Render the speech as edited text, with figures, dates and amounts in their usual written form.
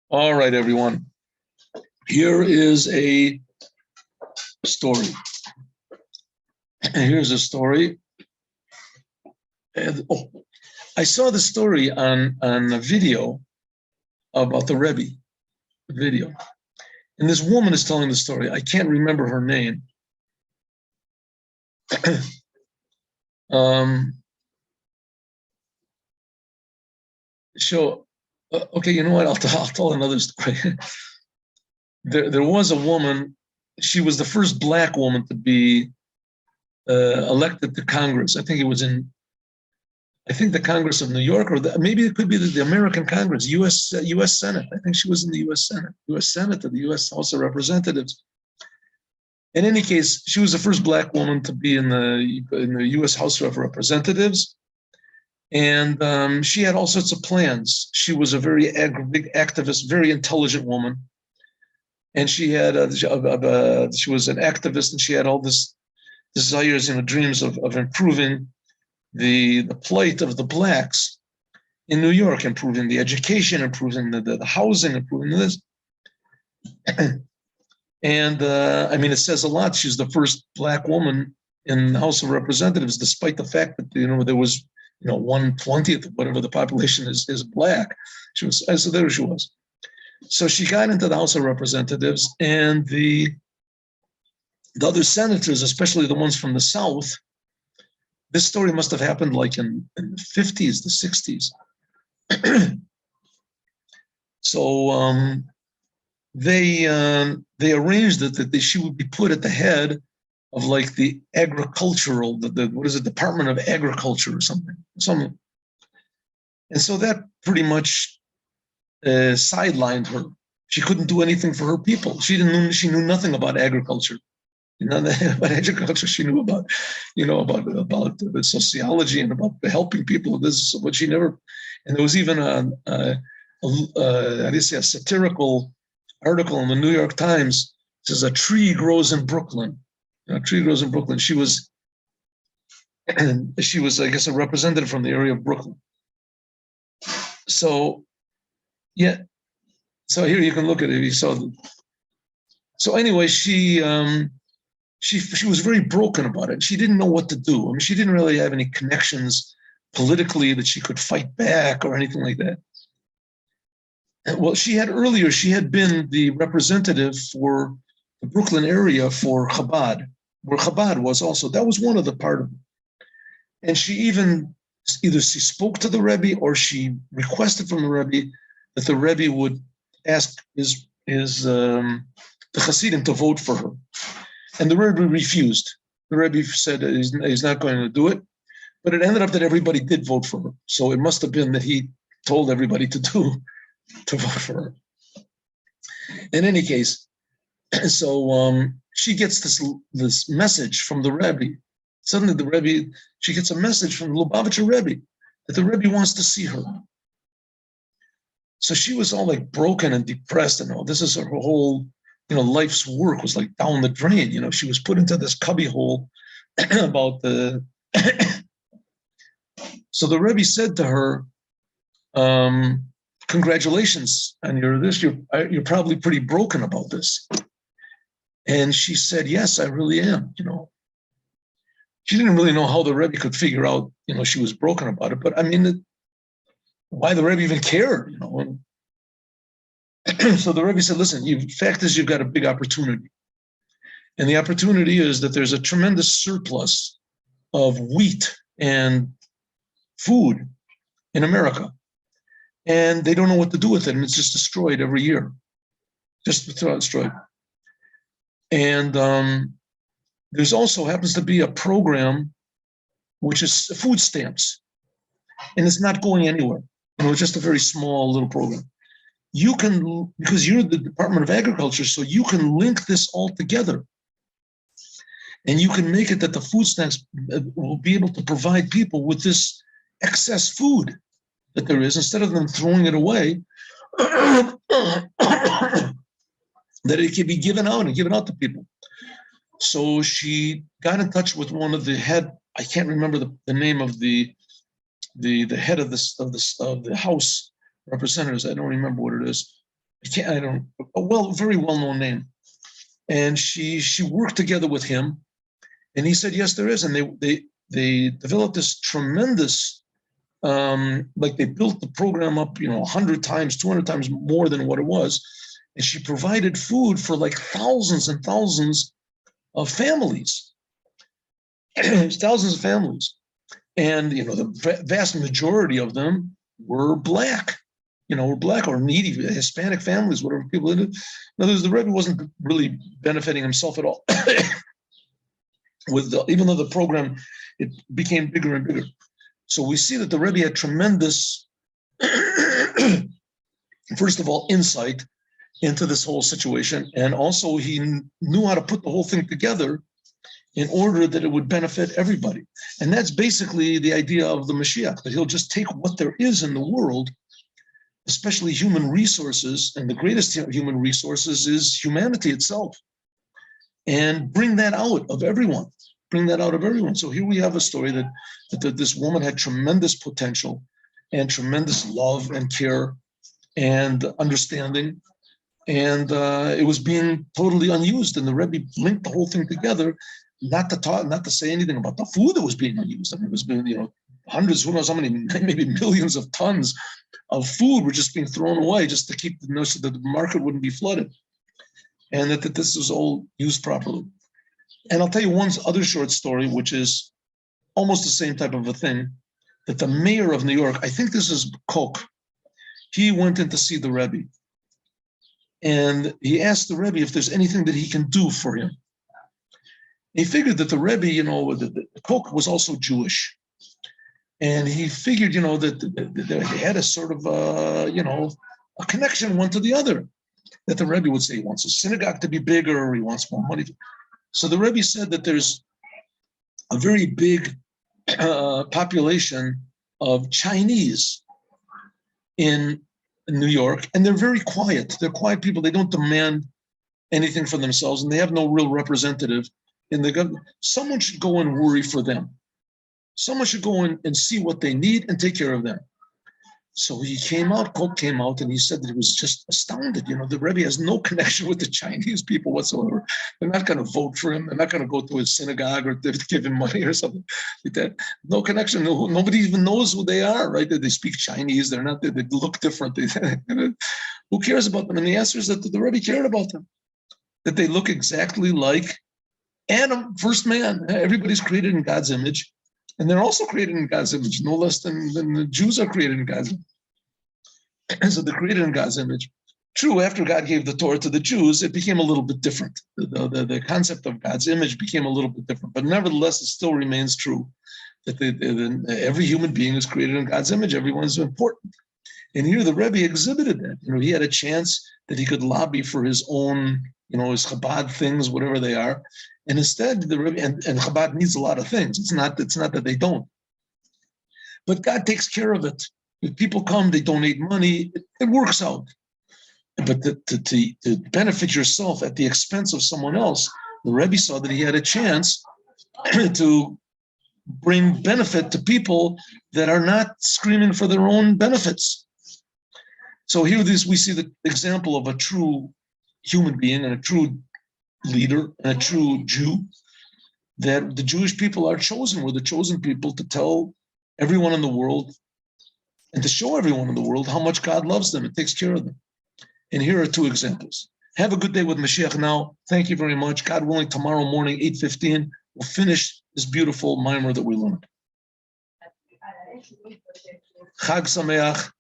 All right, everyone. Here is a story. Here's a story. And, I saw the story on a video about the Rebbe video. And this woman is telling the story. I can't remember her name. Okay, you know what? I'll tell another story. There was a woman. She was the first black woman to be elected to Congress. I think it was the Congress of New York, or maybe it could be the American Congress, U.S. Senate. I think she was in the U.S. Senate or the U.S. House of Representatives. In any case, she was the first black woman to be in the U.S. House of Representatives, and she had all sorts of plans. She was a very big activist, very intelligent woman, and she had she was an activist, and she had all this desires and dreams of improving the plight of the blacks in New York, improving the education, improving the housing, improving this. And I mean, it says a lot. She's the first black woman in the House of Representatives, despite the fact that there was 1/20th, whatever the population is black. She was, so there she was. So she got into the House of Representatives, and the other senators, especially the ones from the South. This story must have happened like in the 50s, the 60s. So they arranged it that she would be put at the head of like the agricultural, Department of Agriculture or something. And so that pretty much sidelined her. She couldn't do anything for her people. She knew nothing about agriculture. About agriculture, she knew about the sociology and about helping people. But she never. And there was even a satirical article in the New York Times. It says a tree grows in Brooklyn. A tree grows in Brooklyn. She was, I guess, a representative from the area of Brooklyn. So, yeah. So here you can look at it. You saw. So anyway, she was very broken about it. She didn't know what to do. I mean, she didn't really have any connections politically that she could fight back or anything like that. Well, she had been the representative for the Brooklyn area for Chabad, where Chabad was also. That was one of the part of it. And she either she spoke to the Rebbe or she requested from the Rebbe that the Rebbe would ask the Hasidim to vote for her. And the Rebbe refused. The Rebbe said he's not going to do it. But it ended up that everybody did vote for her. So it must have been that he told everybody to vote for her. In any case, so she gets this message from the Rebbe. Suddenly she gets a message from the Lubavitcher Rebbe that the Rebbe wants to see her. So she was all like broken and depressed and all. This is her whole, life's work was like down the drain. She was put into this cubbyhole about the. So the Rebbe said to her, congratulations on you're probably pretty broken about this. And she said, yes, I really am, She didn't really know how the Rebbe could figure out, she was broken about it. But I mean, why the Rebbe even cared, So the Rebbe said, listen, fact is you've got a big opportunity. And the opportunity is that there's a tremendous surplus of wheat and food in America. And they don't know what to do with it. And it's just destroyed every year. Just destroyed. And there's also happens to be a program which is food stamps. And it's not going anywhere. It's just a very small little program. You can, because you're the Department of Agriculture, so you can link this all together. And you can make it that the food stamps will be able to provide people with this excess food that there is, instead of them throwing it away, that it can be given out to people. So she got in touch with one of the head, I can't remember the name of the head of the House Representatives. I don't remember what it is. very well-known name. And she worked together with him, and he said, yes, there is. And they developed this tremendous, like they built the program up, 100 times, 200 times more than what it was. And she provided food for like thousands and thousands of families, thousands of families. And, the vast majority of them were black, were black or needy, Hispanic families, whatever people did. In other words, the Rebbe wasn't really benefiting himself at all. Even though the program, it became bigger and bigger. So we see that the Rebbe had tremendous, first of all, insight into this whole situation. And also he knew how to put the whole thing together in order that it would benefit everybody. And that's basically the idea of the Mashiach, that he'll just take what there is in the world, especially human resources, and the greatest human resources is humanity itself, and bring that out of everyone, So here we have a story that this woman had tremendous potential and tremendous love and care and understanding, and it was being totally unused. And the Rebbe linked the whole thing together, not to say anything about the food that was being unused. I mean, it was being, hundreds, who knows how many, maybe millions of tons of food were just being thrown away just to keep the notion that the market wouldn't be flooded, and that this was all used properly. And I'll tell you one other short story, which is almost the same type of a thing, that the mayor of New York, I think this is Koch, he went in to see the Rebbe. And he asked the Rebbe if there's anything that he can do for him. He figured that the Rebbe, the Koch was also Jewish. And he figured, that they had a sort of, a connection one to the other. That the Rebbe would say he wants a synagogue to be bigger, or he wants more money. So the Rebbe said that there's a very big population of Chinese in New York, and they're very quiet. They're quiet people. They don't demand anything for themselves, and they have no real representative in the government. Someone should go and worry for them. Someone should go in and see what they need and take care of them. So Koch came out, and he said that he was just astounded. The Rebbe has no connection with the Chinese people whatsoever. They're not going to vote for him. They're not going to go to his synagogue or give him money or something like that. No connection. Nobody even knows who they are, right? They speak Chinese. They're not, they look different. Who cares about them? And the answer is that the Rebbe cared about them, that they look exactly like Adam, first man. Everybody's created in God's image. And they're also created in God's image, no less than the Jews are created in God's image. And so they're created in God's image. True, after God gave the Torah to the Jews, it became a little bit different. The concept of God's image became a little bit different. But nevertheless, it still remains true that every human being is created in God's image. Everyone is important. And here the Rebbe exhibited that. He had a chance that he could lobby for his own, his Chabad things, whatever they are. And instead, the Rebbe, and Chabad needs a lot of things. It's not that they don't. But God takes care of it. If people come, they donate money, it works out. But to benefit yourself at the expense of someone else, the Rebbe saw that he had a chance to bring benefit to people that are not screaming for their own benefits. So here we see the example of a true human being and a true leader and a true Jew, that the Jewish people are chosen. We're the chosen people to tell everyone in the world and to show everyone in the world how much God loves them and takes care of them. And here are two examples. Have a good day with Moshiach Now. Thank you very much. God willing, tomorrow morning, 8:15, we'll finish this beautiful mimer that we learned. Chag Sameach.